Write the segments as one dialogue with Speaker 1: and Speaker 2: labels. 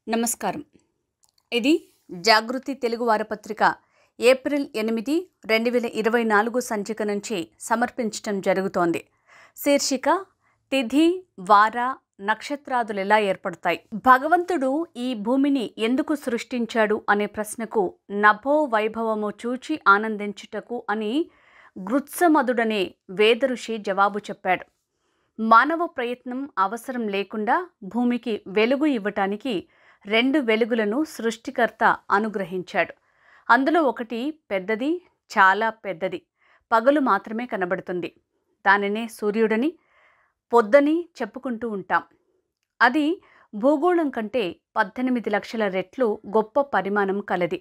Speaker 1: నమస్కారం. ఇది జాగృతి తెలుగు వారపత్రిక ఏప్రిల్ 8, 2024 సంచిక నుంచి సమర్పించటం జరుగుతోంది. శీర్షిక తిథి, వార, నక్షత్రాదులు ఎలా ఏర్పడతాయి? భగవంతుడు ఈ భూమిని ఎందుకు సృష్టించాడు అనే ప్రశ్నకు నభో వైభవము చూచి ఆనందించుటకు అని గృత్సమదుడనే వేదఋషి జవాబు చెప్పాడు. మానవ ప్రయత్నం అవసరం లేకుండా భూమికి వెలుగు ఇవ్వటానికి 2 వెలుగులను సృష్టికర్త అనుగ్రహించాడు. అందులో ఒకటి పెద్దది, చాలా పెద్దది, పగలు మాత్రమే కనబడుతుంది. దానినే సూర్యుడని, పొద్దని చెప్పుకుంటూ ఉంటాం. అది భూగోళం కంటే 18 లక్షల రెట్లు గొప్ప పరిమాణం కలది.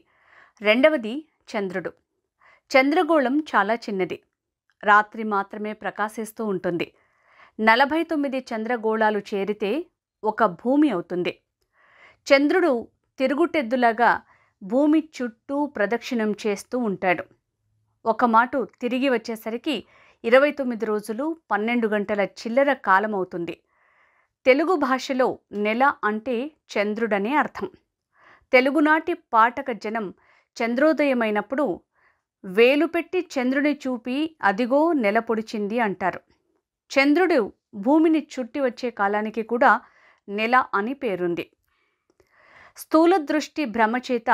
Speaker 1: రెండవది చంద్రుడు. చంద్రగోళం చాలా చిన్నది, రాత్రి మాత్రమే ప్రకాశిస్తూ ఉంటుంది. 49 చంద్రగోళాలు చేరితే ఒక భూమి అవుతుంది. చంద్రుడు తిరుగుటెద్దులాగా భూమి చుట్టూ ప్రదక్షిణం చేస్తూ ఉంటాడు. ఒక మాటు తిరిగి వచ్చేసరికి 29 రోజులు 12 గంటల చిల్లర కాలం అవుతుంది. తెలుగు భాషలో నెల అంటే చంద్రుడనే అర్థం. తెలుగునాటి పాఠక జనం చంద్రోదయమైనప్పుడు వేలు పెట్టి చంద్రుని చూపి అదిగో నెల పొడిచింది అంటారు. చంద్రుడు భూమిని చుట్టి వచ్చే కాలానికి కూడా నెల అని పేరుంది. స్థూల దృష్టి భ్రమచేత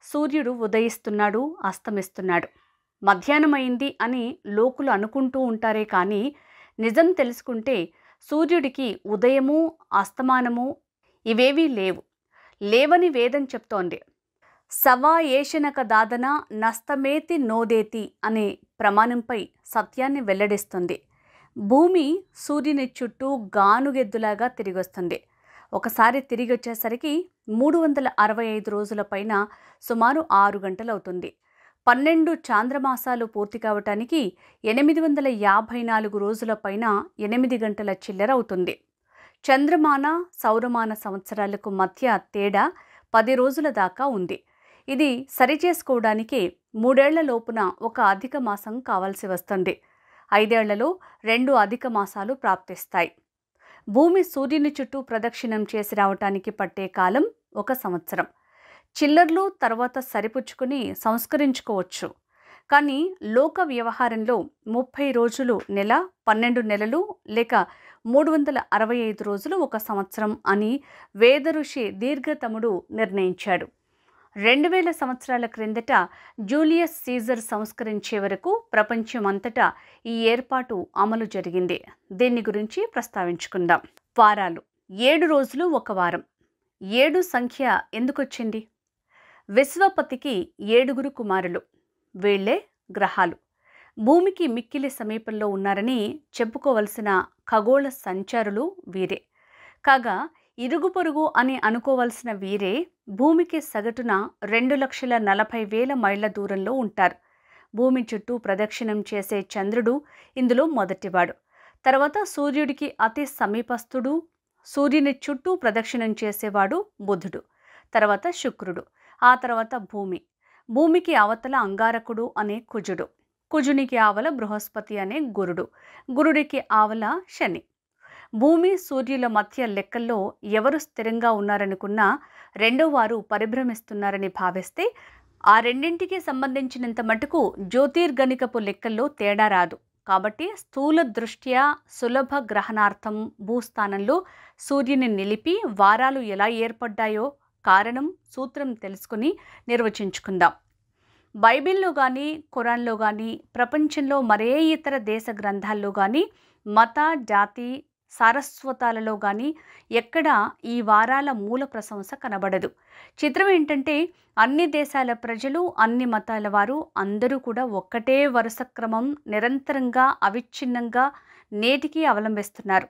Speaker 1: సూర్యుడు ఉదయిస్తున్నాడు, అస్తమిస్తున్నాడు. మధ్యాహ్నమైంది అని లోకులు అనుకుంటూ ఉంటారే కానీ నిజం తెలుసుకుంటే సూర్యుడికి ఉదయము, అస్తమానము ఇవేవీ లేవని వేదం చెప్తోంది. సవా ఏషనక దాదన నస్తమేతి నోదేతి అనే ప్రమాణంపై సత్యాన్ని వెల్లడిస్తుంది. భూమి సూర్యుని చుట్టూ గానుగెద్దులాగా తిరిగొస్తుంది. ఒకసారి తిరిగి వచ్చేసరికి 365 రోజుల పైన సుమారు 6 గంటలవుతుంది. 12 చాంద్రమాసాలు పూర్తి కావటానికి 854 రోజుల పైన 8 గంటల చిల్లర అవుతుంది. చంద్రమాన, సౌరమాన సంవత్సరాలకు మధ్య తేడా 10 రోజుల దాకా ఉంది. ఇది సరిచేసుకోవడానికే 3 ఏళ్ల లోపున ఒక అధిక మాసం కావాల్సి వస్తుంది. 5 ఏళ్లలో 2 అధిక మాసాలు ప్రాప్తిస్తాయి. భూమి సూర్యుని చుట్టూ ప్రదక్షిణం చేసి రావటానికి పట్టే కాలం 1 సంవత్సరం. చిల్లర్లు తర్వాత సరిపుచ్చుకుని సంస్కరించుకోవచ్చు. కానీ లోక వ్యవహారంలో 30 రోజులు నెల, 12 నెలలు లేక 365 రోజులు 1 సంవత్సరం అని వేదఋషి దీర్ఘతముడు నిర్ణయించాడు. 2000 సంవత్సరాల క్రిందట జూలియస్ సీజర్ సంస్కరించే వరకు ప్రపంచమంతటా ఈ ఏర్పాటు అమలు జరిగింది. దీని గురించి ప్రస్తావించుకుందాం. వారాలు 7 రోజులు 1 వారం. 7 సంఖ్య ఎందుకొచ్చింది? విశ్వపతికి 7 కుమారులు, వీళ్లే గ్రహాలు. భూమికి మిక్కిలి సమీపంలో ఉన్నారని చెప్పుకోవలసిన ఖగోళ సంచారులు వీరే. కాగా ఇరుగు పొరుగు అని అనుకోవలసిన వీరే భూమికి సగటున 2,40,000 మైళ్ళ దూరంలో ఉంటారు. భూమి చుట్టూ ప్రదక్షిణం చేసే చంద్రుడు ఇందులో మొదటివాడు. తర్వాత సూర్యుడికి అతి సమీపస్థుడు, సూర్యుని చుట్టూ ప్రదక్షిణం చేసేవాడు బుధుడు, తర్వాత శుక్రుడు, ఆ తర్వాత భూమికి అవతల అంగారకుడు అనే కుజుడు, కుజునికి ఆవల బృహస్పతి అనే గురుడు, గురుడికి ఆవల శని. భూమి సూర్యుల మధ్య లెక్కల్లో ఎవరు స్థిరంగా ఉన్నారనుకున్నా రెండో వారు పరిభ్రమిస్తున్నారని భావిస్తే ఆ రెండింటికి సంబంధించినంత మటుకు జ్యోతిర్గణికపు లెక్కల్లో తేడా రాదు. కాబట్టి స్థూల దృష్ట్యా సులభ గ్రహణార్థం భూస్థానంలో సూర్యుని నిలిపి వారాలు ఎలా ఏర్పడ్డాయో కారణం, సూత్రం తెలుసుకుని నిర్వచించుకుందాం. బైబిల్లో కానీ, ఖురాన్లో కానీ, ప్రపంచంలో మరే ఇతర దేశ గ్రంథాల్లో కానీ, మత, జాతి, సారస్వతాలలో కానీ ఎక్కడా ఈ వారాల మూల ప్రశంస కనబడదు. చిత్రం ఏంటంటే అన్ని దేశాల ప్రజలు, అన్ని మతాల వారు అందరూ కూడా ఒక్కటే వరుస క్రమం నిరంతరంగా అవిచ్ఛిన్నంగా నేటికి అవలంబిస్తున్నారు.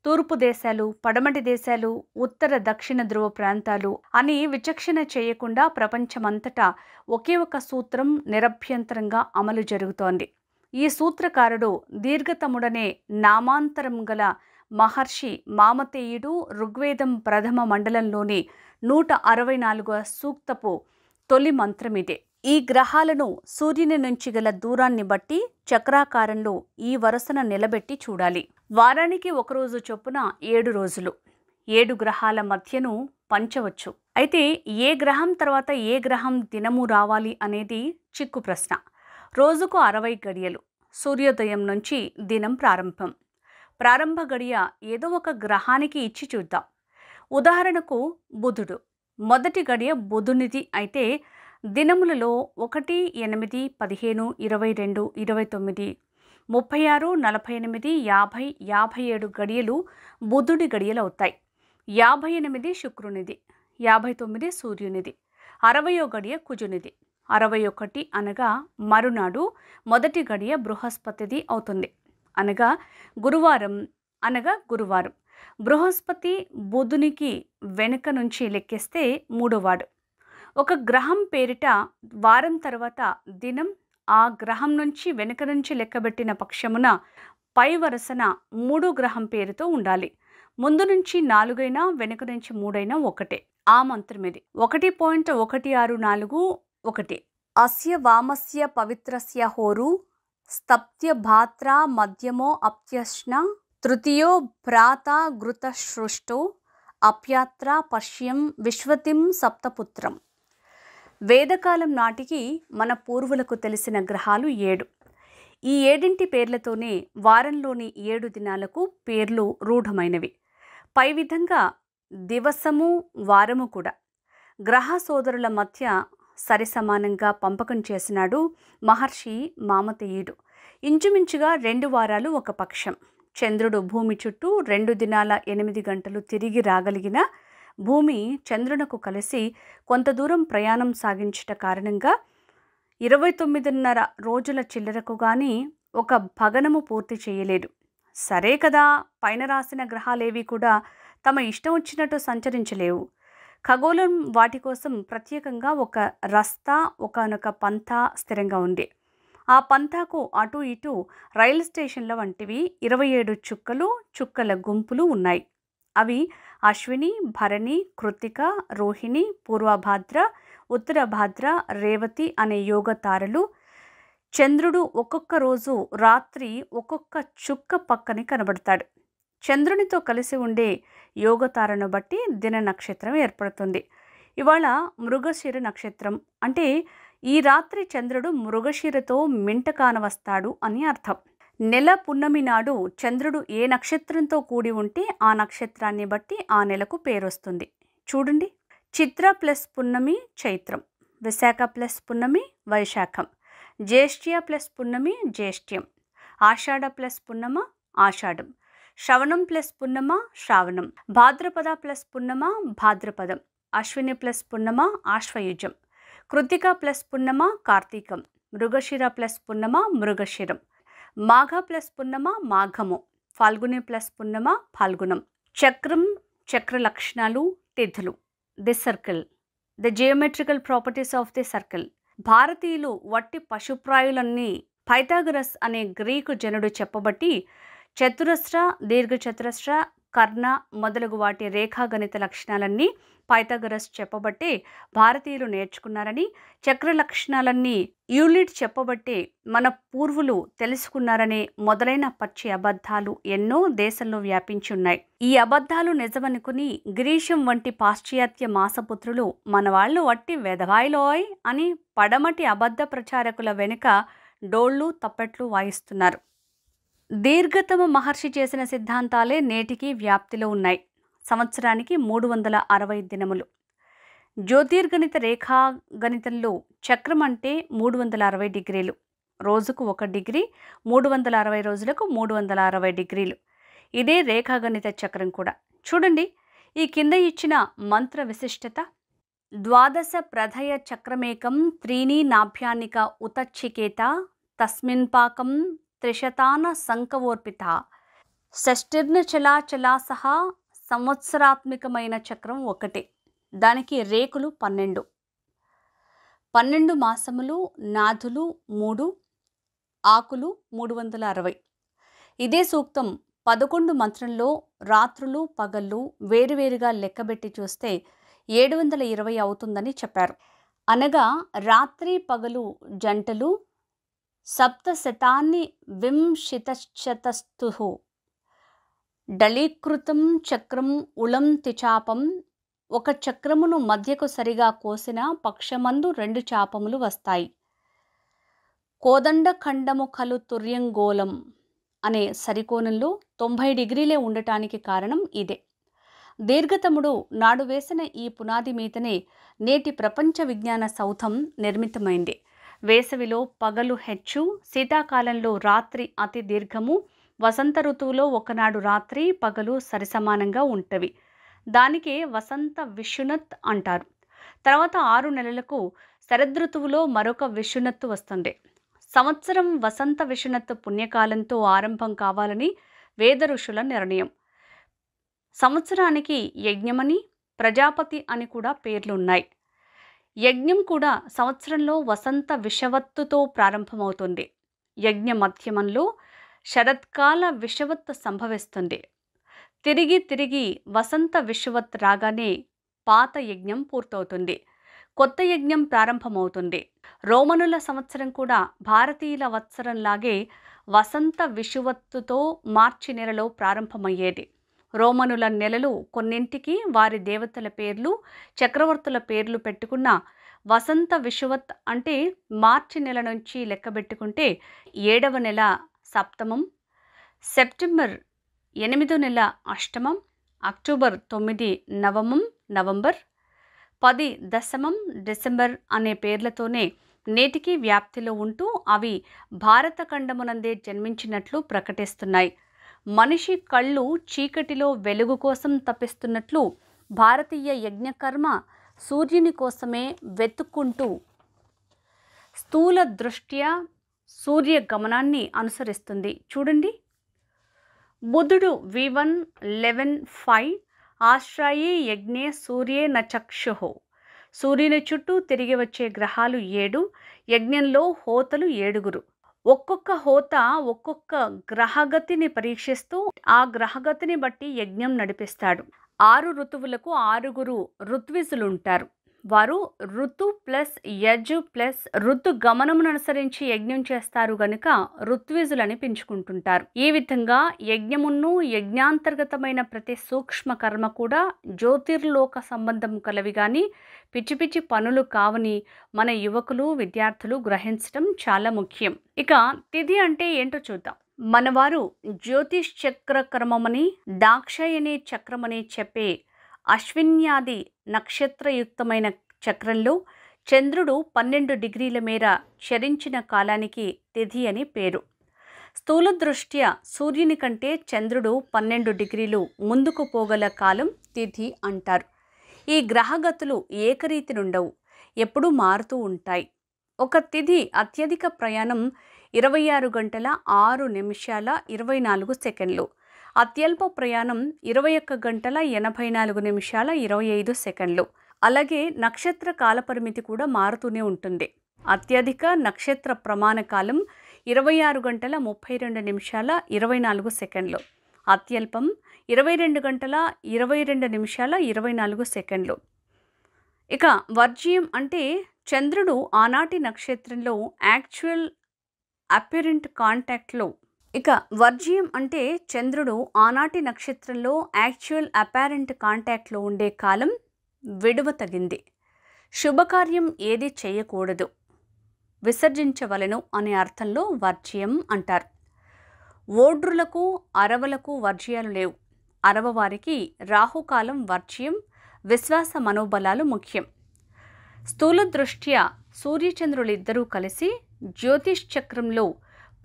Speaker 1: తూర్పు దేశాలు, పడమటి దేశాలు, ఉత్తర దక్షిణ ధ్రువ ప్రాంతాలు అని విచక్షణ చేయకుండా ప్రపంచమంతటా ఒకే ఒక సూత్రం నిరభ్యంతరంగా అమలు జరుగుతోంది. ఈ సూత్రకారుడు దీర్ఘతముడనే నామాంతరం గల మహర్షి మామతేయుడు ఋగ్వేదం ప్రథమ మండలంలోని 164వ సూక్తపు తొలి మంత్రమిదే. ఈ గ్రహాలను సూర్యుని నుంచి గల దూరాన్ని బట్టి చక్రాకారంలో ఈ వరుసన నిలబెట్టి చూడాలి. వారానికి 1 రోజు చొప్పున 7 రోజులు. 7 గ్రహాల మధ్యను పంచవచ్చు. అయితే ఏ గ్రహం తర్వాత ఏ గ్రహం దినము రావాలి అనేది చిక్కు ప్రశ్న. రోజుకు 60 గడియలు. సూర్యోదయం నుంచి దినం ప్రారంభం. ప్రారంభ గడియ ఏదో ఒక గ్రహానికి ఇచ్చి చూద్దాం. ఉదాహరణకు బుధుడు. మొదటి గడియ బుధునిది అయితే దినములలో 1, 8, 15, 22, 29, 36, 48, 50, 57 గడియలు బుధుడి గడియలు అవుతాయి. 58 శుక్రునిది, 59 సూర్యునిది, 60వ గడియ కుజునిది. 61 అనగా మరునాడు మొదటి గడియ బృహస్పతిది అవుతుంది. అనగా గురువారం. బృహస్పతి బుధునికి వెనుక నుంచి లెక్కిస్తే మూడోవాడు. ఒక గ్రహం పేరిట వారం తర్వాత దినం ఆ గ్రహం నుంచి వెనుక నుంచి లెక్కబెట్టిన పక్షమున పై వరుసన 3 గ్రహం పేరుతో ఉండాలి. ముందు నుంచి 4 అయినా వెనుక నుంచి 3 అయినా ఒకటే. ఆ మంత్రం ఇది 1.164.1. అస్య వామస్య పవిత్రస్య హోరు స్తప్త్య భాత్రా మధ్యమో అప్యశ్న తృతీయో భ్రాత ఘృత సృష్టో అప్యాత్ర పశ్యం విశ్వతిం సప్తపుత్రం. వేదకాలం నాటికి మన పూర్వులకు తెలిసిన గ్రహాలు 7. ఈ 7 పేర్లతోనే వారంలోని 7 దినాలకు పేర్లు రూఢమైనవి. పై విధంగా దివసము వారము కూడా గ్రహ సోదరుల మధ్య సరిసమానంగా పంపకం చేసినాడు మహర్షి మామతేయుడు. ఇంచుమించుగా 2 వారాలు ఒక పక్షం. చంద్రుడు భూమి చుట్టూ 2 దినాల 8 గంటలు తిరిగి రాగలిగిన భూమి చంద్రునకు కలిసి కొంత దూరం ప్రయాణం సాగించుట కారణంగా 29.5 రోజుల చిల్లరకు గాని ఒక భగనము పూర్తి చేయలేదు. సరే కదా, పైన రాసిన గ్రహాలేవి కూడా తమ ఇష్టం వచ్చినట్టు సంచరించలేవు. ఖగోళం వాటి కోసం ప్రత్యేకంగా ఒక రస్తా, ఒకానొక పంథా స్థిరంగా ఉంది. ఆ పంథాకు అటు ఇటు రైలు స్టేషన్ల వంటివి 27 చుక్కల గుంపులు ఉన్నాయి. అవి అశ్విని, భరణి, కృత్తిక, రోహిణి, పూర్వభాద్ర, ఉత్తరభాద్ర, రేవతి అనే యోగ తారలు. చంద్రుడు ఒక్కొక్క రోజు రాత్రి ఒక్కొక్క చుక్క పక్కనే కనబడతాడు. చంద్రునితో కలిసి ఉండే యోగతారను బట్టి దిన నక్షత్రం ఏర్పడుతుంది. ఇవాళ మృగశిర నక్షత్రం అంటే ఈ రాత్రి చంద్రుడు మృగశిరతో మింట కానవస్తాడు అని అర్థం. నెల పున్నమి నాడు చంద్రుడు ఏ నక్షత్రంతో కూడి ఉంటే ఆ నక్షత్రాన్ని బట్టి ఆ నెలకు పేరొస్తుంది. చూడండి, చిత్ర ప్లస్ పున్నమి చైత్రం, విశాఖ ప్లస్ పున్నమి వైశాఖం, జ్యేష్ఠ్య ప్లస్ పున్నమి జ్యేష్ఠ్యం, ఆషాఢ ప్లస్ పున్నమ ఆషాఢం, శ్రవణం ప్లస్ పున్నమ శ్రావణం, భాద్రపద ప్లస్ పున్నమ భాద్రపదం, అశ్విని ప్లస్ పున్నమ ఆశ్వయుజం, కృత్తిక ప్లస్ పున్నమ కార్తీకం, మృగశిర ప్లస్ పున్నమ మృగశిరం, మాఘ ప్లస్ పున్నమ మాఘము, ఫాల్గుని ప్లస్ పున్నమ ఫాల్గుణం. చక్ర లక్షణాలు, తిథులు. The circle, the geometrical properties of the circle. భారతీయులు వట్టి పశుప్రాయులన్నీ పైథాగరస్ అనే గ్రీకు జనుడు చెప్పబట్టి చతురస్ర, దీర్ఘచతురస్ర, కర్ణ మొదలగు వాటి రేఖాగణిత లక్షణాలన్నీ పైథాగరస్ చెప్పబట్టే భారతీయులు నేర్చుకున్నారని, చక్ర లక్షణాలన్నీ యూలిడ్ చెప్పబట్టే మన పూర్వులు తెలుసుకున్నారనే మొదలైన పచ్చి అబద్ధాలు ఎన్నో దేశంలో వ్యాపించి ఉన్నాయి. ఈ అబద్ధాలు నిజమనుకుని గ్రీషం వంటి పాశ్చాత్య మాసపుత్రులు మనవాళ్లు వట్టి వెధవాయిలోయ్ అని పడమటి అబద్ధ ప్రచారకుల వెనుక డోళ్లు తప్పెట్లు వాయిస్తున్నారు. దీర్ఘతమ మహర్షి చేసిన సిద్ధాంతాలే నేటికి వ్యాప్తిలో ఉన్నాయి. సంవత్సరానికి 360 దినములు. జ్యోతిర్గణిత రేఖాగణితంలో చక్రం అంటే 360 డిగ్రీలు. రోజుకు 1 డిగ్రీ, 360 రోజులకు 360 డిగ్రీలు. ఇదే రేఖాగణిత చక్రం కూడా. చూడండి, ఈ కింద ఇచ్చిన మంత్ర విశిష్టత. ద్వాదశ ప్రధయ చక్రమేకం త్రీణి నాభ్యానిక ఉతచ్చికేత తస్మిన్ పాకం త్రిశతాన సంకవోర్పిత షష్టిర్న చలాచలా సహా సంవత్సరాత్మికమైన చక్రం ఒకటే. దానికి రేకులు 12, 12 మాసములు, నాథులు 3, ఆకులు 360. ఇదే సూక్తం 11 మంత్రంలో రాత్రులు పగళ్ళు వేరువేరుగా లెక్కబెట్టి చూస్తే 720 అవుతుందని చెప్పారు. అనగా రాత్రి పగలు జంటలు సప్తశతాన్ని వింశతిశతస్తు డళీకృతం చక్రం ఉళం తిచాపం. ఒక చక్రమును మధ్యకు సరిగా కోసిన పక్షమందు 2 చాపములు వస్తాయి. కోదండ ఖండము కలు తుర్యంగోళం అనే సరికోణంలో 90 డిగ్రీలే ఉండటానికి కారణం ఇదే. దీర్ఘతముడు నాడు వేసిన ఈ పునాది మీదనే నేటి ప్రపంచ విజ్ఞాన సౌధం నిర్మితమైంది. వేసవిలో పగలు హెచ్చు, శీతాకాలంలో రాత్రి అతి దీర్ఘము, వసంత ఋతువులో ఒకనాడు రాత్రి పగలు సరిసమానంగా ఉంటవి. దానికే వసంత విషునత్ అంటారు. తర్వాత 6 నెలలకు శరదృతువులో మరొక విషునత్తు వస్తుంది. సంవత్సరం వసంత విషునత్తు పుణ్యకాలంతో ఆరంభం కావాలని వేద ఋషుల నిర్ణయం. సంవత్సరానికి యజ్ఞమని, ప్రజాపతి అని కూడా పేర్లున్నాయి. యజ్ఞం కూడా సంవత్సరంలో వసంత విషవత్తుతో ప్రారంభమవుతుంది. యజ్ఞ మధ్యమంలో శరత్కాల విషవత్తు సంభవిస్తుంది. తిరిగి వసంత విషువత్ రాగానే పాత యజ్ఞం పూర్తవుతుంది. కొత్త యజ్ఞం ప్రారంభమవుతుంది. రోమనుల సంవత్సరం కూడా భారతీయుల వత్సరంలాగే వసంత విషువత్తుతో మార్చి నెలలో ప్రారంభమయ్యేది. రోమనుల నెలలు కొన్నింటికి వారి దేవతల పేర్లు, చక్రవర్తుల పేర్లు పెట్టుకున్న వసంత విషువత్ అంటే మార్చి నెల నుంచి లెక్కబెట్టుకుంటే 7వ నెల సప్తమం, సెప్టెంబర్ 8వ నెల అష్టమం, అక్టోబర్ 9 నవమం, నవంబర్ 10 దశమం, డిసెంబర్ అనే పేర్లతోనే నేటికి వ్యాప్తిలో ఉంటూ అవి భారత ఖండమునందే జన్మించినట్లు ప్రకటిస్తున్నాయి. మనిషి కళ్ళు చీకటిలో వెలుగు కోసం తపిస్తున్నట్లు భారతీయ యజ్ఞకర్మ సూర్యుని కోసమే వెతుక్కుంటూ స్థూల దృష్ట్యా సూర్య గమనాన్ని అనుసరిస్తుంది. చూడండి, బుధుడు V1 11:5 ఆశ్రయే యజ్ఞే సూర్యే నచక్షుః. సూర్యుని చుట్టూ తిరిగి వచ్చే గ్రహాలు 7, యజ్ఞంలో హోతలు 7. ఒక్కొక్క హోత ఒక్కొక్క గ్రహగతిని పరీక్షిస్తూ ఆ గ్రహగతిని బట్టి యజ్ఞం నడిపిస్తాడు. 6 ఋతువులకు 6 ఋత్విజులుంటారు. వారు ఋతు ప్లస్ యజు ప్లస్ ఋతు గమనమును అనుసరించి యజ్ఞం చేస్తారు గనుక ఋత్విజులని పెంచుకుంటుంటారు. ఈ విధంగా యజ్ఞమును యజ్ఞాంతర్గతమైన ప్రతి సూక్ష్మ కర్మ కూడా జ్యోతిర్లోక సంబంధం కలవి గాని పిచ్చి పిచ్చి పనులు కావని మన యువకులు విద్యార్థులు గ్రహించడం చాలా ముఖ్యం. ఇక తిథి అంటే ఏంటో చూద్దాం. మనవారు జ్యోతిష్ చక్ర క్రమమని, దాక్షాయణి చక్రమని చెప్పే అశ్విన్యాది నక్షత్రయుక్తమైన చక్రంలో చంద్రుడు 12 డిగ్రీల మేర చరించిన కాలానికి తిథి అని పేరు. స్థూల దృష్ట్యా సూర్యుని కంటే చంద్రుడు 12 డిగ్రీలు ముందుకు పోగల కాలం తిథి అంటారు. ఈ గ్రహగతులు ఏకరీతి నుండవు, ఎప్పుడూ మారుతూ ఉంటాయి. ఒక తిథి అత్యధిక ప్రయాణం 26 గంటల 6 నిమిషాల 24 సెకండ్లు, అత్యల్ప ప్రయాణం 21 గంటల 84 నిమిషాల 25 సెకండ్లు. అలాగే నక్షత్ర కాలపరిమితి కూడా మారుతూనే ఉంటుంది. అత్యధిక నక్షత్ర ప్రమాణ కాలం 26 గంటల 32 నిమిషాల 24 సెకండ్లు, అత్యల్పం 22 గంటల 22 నిమిషాల 24 సెకండ్లు. ఇక వర్జ్యం అంటే చంద్రుడు ఆనాటి నక్షత్రంలో యాక్చువల్ అపెరెంట్ కాంటాక్ట్లో ఉండే కాలం విడువ తగింది. శుభకార్యం ఏది చేయకూడదు, విసర్జించవలెను అనే అర్థంలో వర్జ్యం అంటారు. ఓడ్రులకు అరవలకు వర్జ్యాలు లేవు. అరవవారికి రాహుకాలం వర్జ్యం, విశ్వాస మనోబలాలు ముఖ్యం. స్థూల దృష్ట్యా సూర్యచంద్రులిద్దరూ కలిసి జ్యోతిష్ చక్రంలో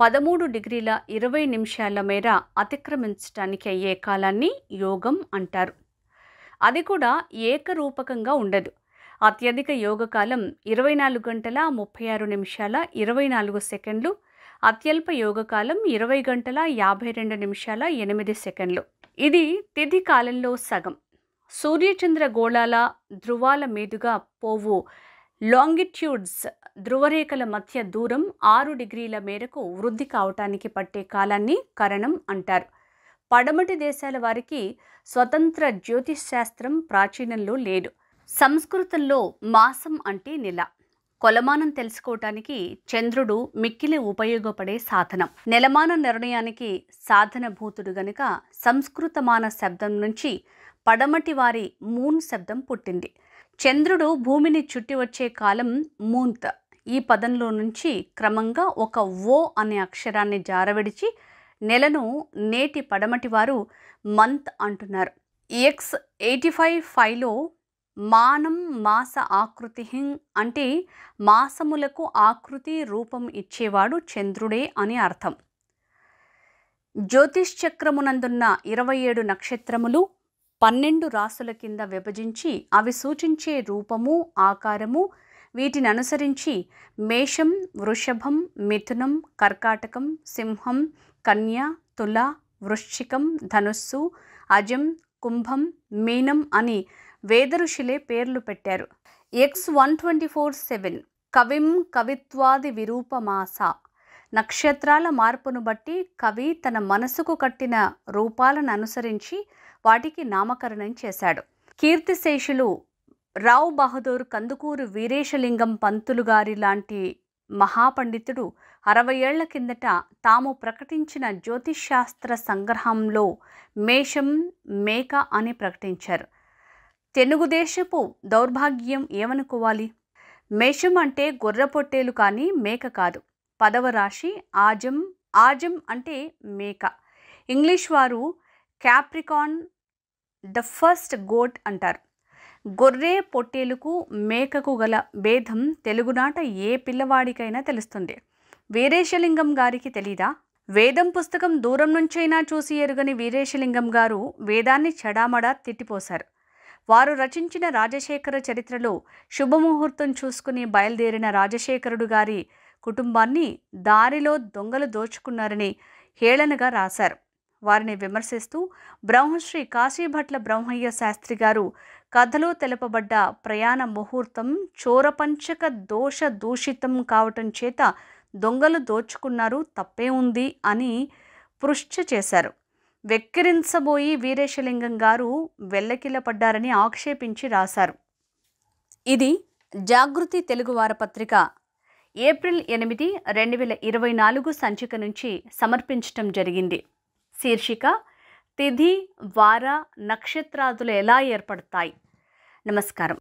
Speaker 1: 13 డిగ్రీల 20 నిమిషాల మేర అతిక్రమించడానికి అయ్యే కాలాన్ని యోగం అంటారు. అది కూడా ఏకరూపకంగా ఉండదు. అత్యధిక యోగకాలం 24 గంటల 36 నిమిషాల 24 సెకండ్లు, అత్యల్ప యోగకాలం 20 గంటల 52 నిమిషాల 8 సెకండ్లు. ఇది తిథి కాలంలో సగం. సూర్యచంద్ర గోళాల ధ్రువాల మీదుగా పోవు లాంగిట్యూడ్స్ ధ్రువరేఖల మధ్య దూరం 6 డిగ్రీల మేరకు వృద్ధి కావటానికి పట్టే కాలాన్ని కరణం అంటారు. పడమటి దేశాల వారికి స్వతంత్ర జ్యోతిష్ శాస్త్రం ప్రాచీనంలో లేదు. సంస్కృతంలో మాసం అంటే నెల, కొలమానం తెలుసుకోవటానికి చంద్రుడు మిక్కిలి ఉపయోగపడే సాధనం. నెలమాన నిర్ణయానికి సాధనభూతుడు గనుక సంస్కృతమాన శబ్దం నుంచి పడమటి వారి మూన్ శబ్దం పుట్టింది. చంద్రుడు భూమిని చుట్టి వచ్చే కాలం మూన్త్. ఈ పదంలో నుంచి క్రమంగా ఒక ఓ అనే అక్షరాన్ని జారవిడిచి నెలను నేటి పడమటి వారు మంత్ అంటున్నారు. X85 మానం మాస ఆకృతి అంటే మాసములకు ఆకృతి రూపం ఇచ్చేవాడు చంద్రుడే అని అర్థం. జ్యోతిష్ చక్రమునందున్న 27 నక్షత్రములు 12 రాసుల కింద విభజించి అవి సూచించే రూపము ఆకారము వీటిని అనుసరించి మేషం, వృషభం, మిథునం, కర్కాటకం, సింహం, కన్య, తుల, వృశ్చికం, ధనుస్సు, అజం, కుంభం, మీనం అని వేద ఋషులే పేర్లు పెట్టారు. X124:7 కవిం కవిత్వాది విరూపమాస. నక్షత్రాల మార్పును బట్టి కవి తన మనసుకు కట్టిన రూపాలను అనుసరించి వాటికి నామకరణం చేశాడు. కీర్తిశేషులు రావ్ బహదూర్ కందుకూరు వీరేశలింగం పంతులు గారి లాంటి మహాపండితుడు 60 ఏళ్ల కిందట తాము ప్రకటించిన జ్యోతిష్శాస్త్ర సంగ్రహంలో మేషం మేక అని ప్రకటించారు. తెలుగుదేశపు దౌర్భాగ్యం ఏమనుకోవాలి? మేషం అంటే గొర్రెపొట్టేలు కానీ మేక కాదు. 10వ రాశి ఆజం. ఆజం అంటే మేక. ఇంగ్లీష్ వారు క్యాప్రికాన్ ద ఫస్ట్ గోట్ అంటారు. గొర్రె పొట్టేలుకు మేకకు గల భేదం తెలుగునాట ఏ పిల్లవాడికైనా తెలుస్తుంది. వీరేశలింగం గారికి తెలీదా? వేదం పుస్తకం దూరం నుంచైనా చూసి ఎరుగని వీరేశలింగం గారు వేదాన్ని చెడామడా తిట్టిపోశారు. వారు రచించిన రాజశేఖర చరిత్రలో శుభముహూర్తం చూసుకుని బయలుదేరిన రాజశేఖరుడు గారి కుటుంబాన్ని దారిలో దొంగలు దోచుకున్నారని హేళనగా రాశారు. వారిని విమర్శిస్తూ బ్రహ్మశ్రీ కాశీభట్ల బ్రహ్మయ్య శాస్త్రి గారు కథలో తెలుపబడ్డ ప్రయాణ ముహూర్తం చోరపంచక దోష దూషితం కావటం చేత దొంగలు దోచుకున్నారు, తప్పే ఉంది అని పృష్ఠ చేశారు. వెక్కిరించబోయి వీరేశలింగం గారు వెల్లకిల్లపడ్డారని ఆక్షేపించి రాశారు. ఇది జాగృతి తెలుగు వారపత్రిక ఏప్రిల్ 8, 2024 సంచిక నుంచి సమర్పించటం జరిగింది. శీర్షిక తిథి వార నక్షత్రాదులు ఎలా ఏర్పడతాయి. నమస్కారం.